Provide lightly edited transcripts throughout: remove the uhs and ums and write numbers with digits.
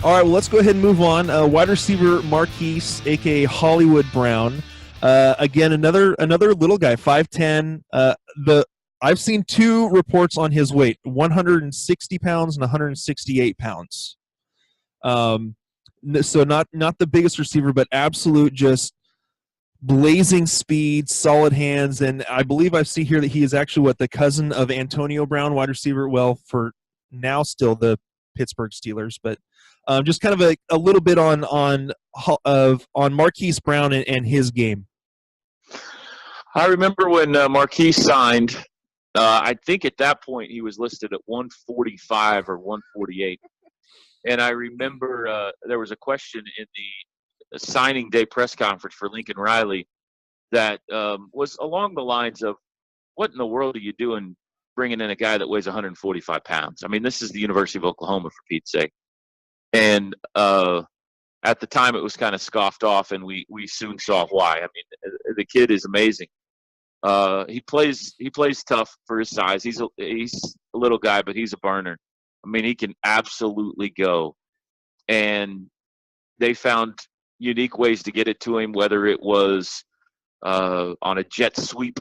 All right, well, let's go ahead and move on. Wide receiver Marquise, a.k.a. Hollywood Brown. Again, another little guy, 5'10". I've seen two reports on his weight, 160 pounds and 168 pounds. So not the biggest receiver, but absolute just blazing speed, solid hands, and I believe I see here that he is actually the cousin of Antonio Brown, wide receiver. Well, for now, still the Pittsburgh Steelers, but just kind of a little bit on Marquise Brown and his game. I remember when Marquise signed. I think at that point he was listed at 145 or 148, and I remember there was a question in the signing day press conference for Lincoln Riley that was along the lines of, what in the world are you doing bringing in a guy that weighs 145 pounds? I mean, this is the University of Oklahoma, for Pete's sake. And at the time it was kind of scoffed off, and we soon saw why. I mean, the kid is amazing. He plays tough for his size. He's a little guy, but he's a burner. I mean, he can absolutely go. And they found unique ways to get it to him, whether it was on a jet sweep,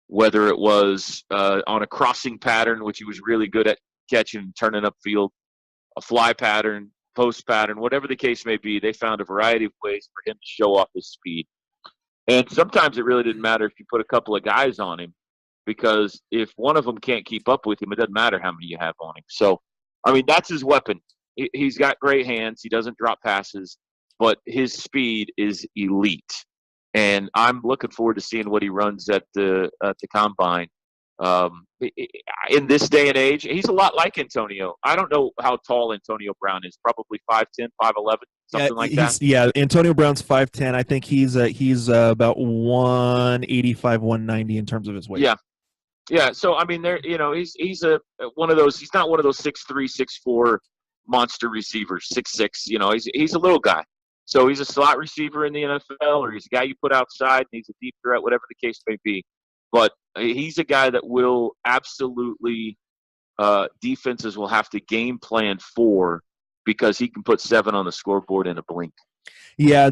whether it was on a crossing pattern, which he was really good at catching and turning upfield, a fly pattern, post pattern, whatever the case may be. They found a variety of ways for him to show off his speed. And sometimes it really didn't matter if you put a couple of guys on him, because if one of them can't keep up with him, it doesn't matter how many you have on him. So, I mean, that's his weapon. He's got great hands. He doesn't drop passes, but his speed is elite. And I'm looking forward to seeing what he runs at the combine. In this day and age, he's a lot like Antonio. I don't know how tall Antonio Brown is. Probably 5'10", 5'11", something like that. Yeah, Antonio Brown's 5'10". I think he's about 185, 190 in terms of his weight. Yeah. So I mean, he's one of those. He's not one of those 6'3", 6'4" monster receivers, 6'6". He's a little guy. So he's a slot receiver in the NFL, or he's a guy you put outside, and he's a deep threat, whatever the case may be. But he's a guy that will absolutely defenses will have to game plan for, because he can put 7 on the scoreboard in a blink. Yeah,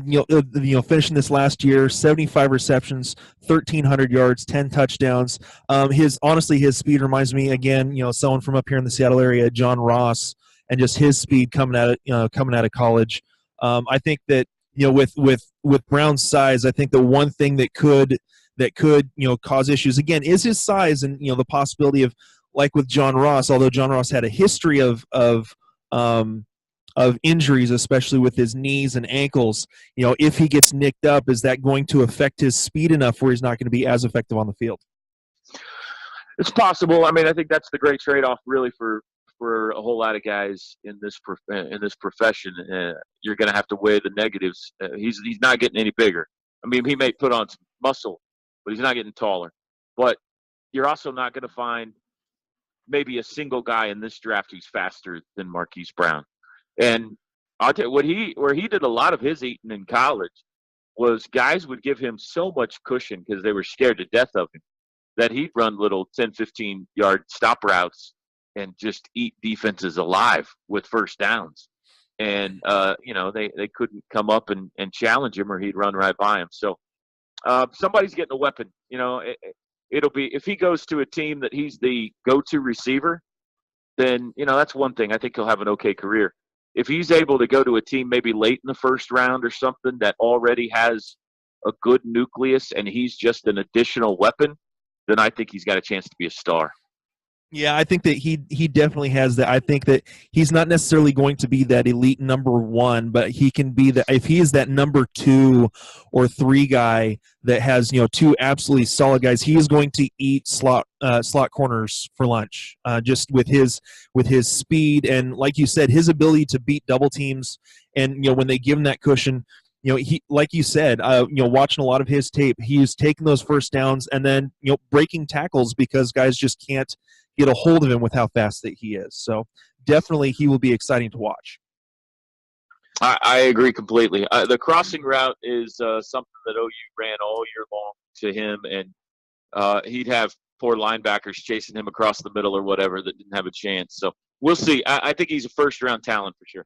finishing this last year, 75 receptions, 1,300 yards, 10 touchdowns. His speed reminds me again, someone from up here in the Seattle area, John Ross, and just his speed coming out of college. I think that with Brown's size, I think the one thing that could cause issues again is his size, and the possibility of, like with John Ross, although John Ross had a history of injuries, especially with his knees and ankles. If he gets nicked up, is that going to affect his speed enough where he's not going to be as effective on the field? It's possible. I mean, I think that's the great trade-off, really, for a whole lot of guys in this profession. You're going to have to weigh the negatives. He's not getting any bigger. I mean, he may put on some muscle, but he's not getting taller. But you're also not going to find maybe a single guy in this draft who's faster than Marquise Brown. And I'll tell you, where he did a lot of his eating in college was guys would give him so much cushion because they were scared to death of him that he'd run little 10, 15-yard stop routes and just eat defenses alive with first downs. And, they couldn't come up and challenge him, or he'd run right by him. So somebody's getting a weapon. It'll be, if he goes to a team that he's the go-to receiver, then, that's one thing. I think he'll have an okay career. If he's able to go to a team maybe late in the first round or something that already has a good nucleus and he's just an additional weapon, then I think he's got a chance to be a star. Yeah, I think that he definitely has that. I think that he's not necessarily going to be that elite number 1, but he can be that. If he is that number 2 or 3 guy that has 2 absolutely solid guys, he is going to eat slot corners for lunch. Just with his speed and, like you said, his ability to beat double teams, and when they give him that cushion. He, like you said, watching a lot of his tape, he's taking those first downs and then, breaking tackles because guys just can't get a hold of him with how fast that he is. So definitely he will be exciting to watch. I agree completely. The crossing route is something that OU ran all year long to him, and he'd have poor linebackers chasing him across the middle or whatever that didn't have a chance. So we'll see. I think he's a first-round talent for sure.